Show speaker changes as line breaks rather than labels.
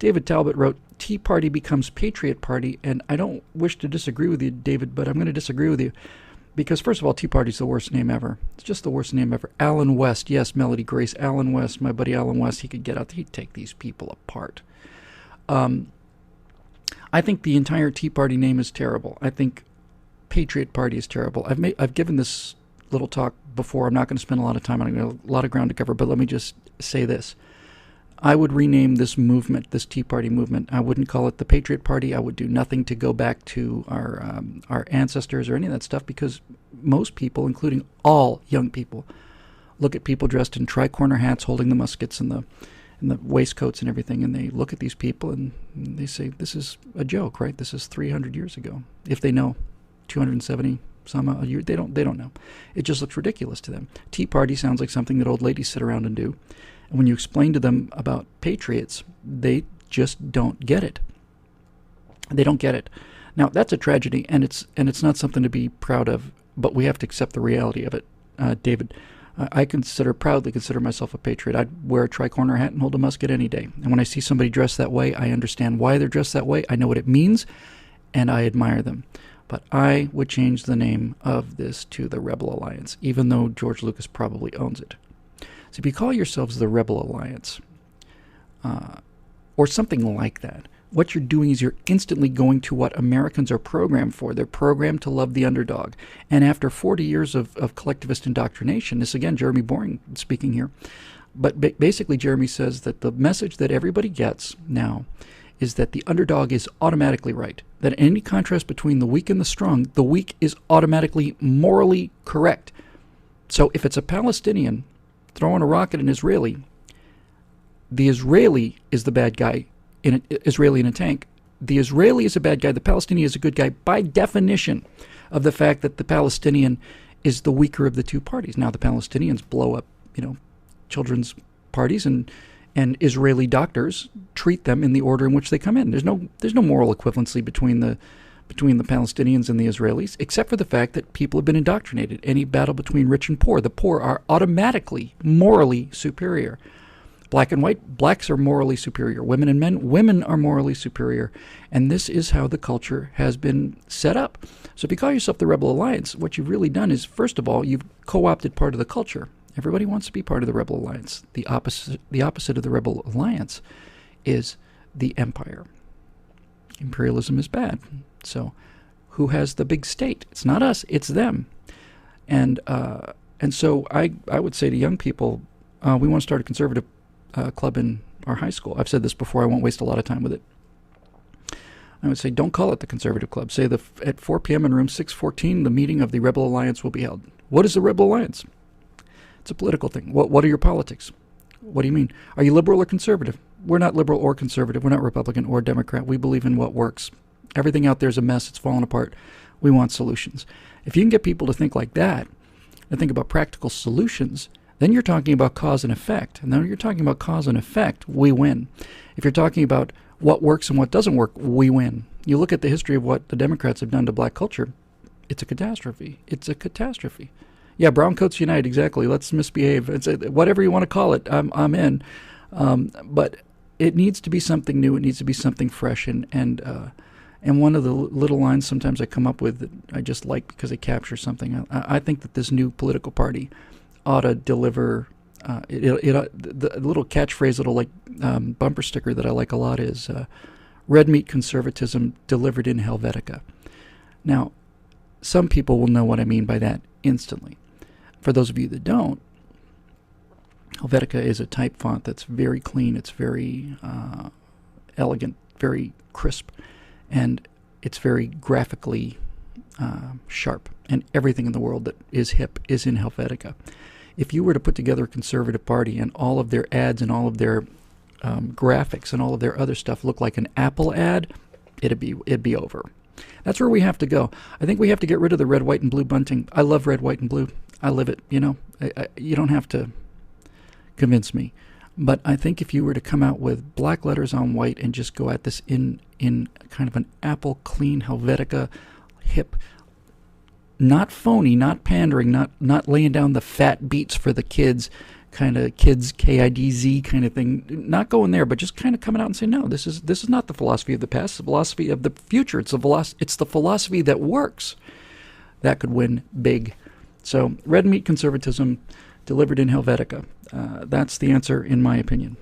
David Talbot wrote, Tea Party becomes Patriot Party, and I don't wish to disagree with you, David, but I'm going to disagree with you. Because, first of all, Tea Party's the worst name ever. It's just the worst name ever. Alan West, yes, Melody Grace. Alan West, my buddy Alan West, he could get out there. He'd take these people apart. I think the entire Tea Party name is terrible. I think Patriot Party is terrible. I've given this little talk before. I'm not going to spend a lot of time on it. A lot of ground to cover, but let me just say this. I would rename this movement, this Tea Party movement. I wouldn't call it the Patriot Party. I would do nothing to go back to our ancestors or any of that stuff, because most people, including all young people, look at people dressed in tri-corner hats holding the muskets and the waistcoats and everything, and they look at these people and they say, this is a joke, right? This is 300 years ago. If they know 270 some a year, they don't know. It just looks ridiculous to them. Tea Party sounds like something that old ladies sit around and do. And when you explain to them about patriots, they just don't get it. They don't get it. Now, that's a tragedy, and it's not something to be proud of, but we have to accept the reality of it. David, I proudly consider myself a patriot. I'd wear a tri-corner hat and hold a musket any day. And when I see somebody dressed that way, I understand why they're dressed that way. I know what it means, and I admire them. But I would change the name of this to the Rebel Alliance, even though George Lucas probably owns it. So if you call yourselves the Rebel Alliance, or something like that, what you're doing is you're instantly going to what Americans are programmed for. They're programmed to love the underdog. And after 40 years of collectivist indoctrination, this again, Jeremy Boring speaking here, but basically Jeremy says that the message that everybody gets now is that the underdog is automatically right. That any contrast between the weak and the strong, the weak is automatically morally correct. So if it's a Palestinian throwing a rock at an Israeli, the Israeli is the bad guy. Israeli in a tank. The Israeli is a bad guy. The Palestinian is a good guy by definition of the fact that the Palestinian is the weaker of the two parties. Now the Palestinians blow up, children's parties, and Israeli doctors treat them in the order in which they come in. There's no moral equivalency between the Palestinians and the Israelis, except for the fact that people have been indoctrinated. Any battle between rich and poor, the poor are automatically morally superior. Black and white, blacks are morally superior. Women and men, women are morally superior. And this is how the culture has been set up. So if you call yourself the Rebel Alliance, what you've really done is, first of all, you've co-opted part of the culture. Everybody wants to be part of the Rebel Alliance. The opposite of the Rebel Alliance is the empire. Imperialism is bad. So who has the big state? It's not us, it's them. And so I would say to young people, we want to start a conservative club in our high school. I've said this before. I won't waste a lot of time with it. I would say don't call it the Conservative Club. Say at 4 p.m. in room 614, the meeting of the Rebel Alliance will be held. What is the Rebel Alliance? It's a political thing. What are your politics? What do you mean? Are you liberal or conservative? We're not liberal or conservative. We're not Republican or Democrat. We believe in what works. Everything out there is a mess. It's falling apart. We want solutions. If you can get people to think like that and think about practical solutions, then you're talking about cause and effect. And then when you're talking about cause and effect, we win. If you're talking about what works and what doesn't work, we win. You look at the history of what the Democrats have done to black culture, it's a catastrophe. It's a catastrophe. Yeah, brown coats unite, exactly. Let's misbehave. Whatever you want to call it, I'm in. But it needs to be something new. It needs to be something fresh. And one of the little lines sometimes I come up with that I just like because they capture something. I think that this new political party ought to deliver, the little catchphrase, little bumper sticker that I like a lot is red meat conservatism delivered in Helvetica. Now, some people will know what I mean by that instantly. For those of you that don't, Helvetica is a type font that's very clean, it's very elegant, very crisp, and it's very graphically sharp. And everything in the world that is hip is in Helvetica. If you were to put together a conservative party and all of their ads and all of their graphics and all of their other stuff look like an Apple ad, it'd be over. That's where we have to go. I think we have to get rid of the red, white, and blue bunting. I love red, white, and blue. I live it. You don't have to convince me. But I think if you were to come out with black letters on white and just go at this in kind of an Apple clean Helvetica hip, not phony, not pandering, not laying down the fat beats for the kids, kind of kids KIDZ kind of thing, not going there, but just kind of coming out and saying, no, this is not the philosophy of the past, it's the philosophy of the future. It's the philosophy that works that could win big. So red meat conservatism delivered in Helvetica. That's the answer, in my opinion.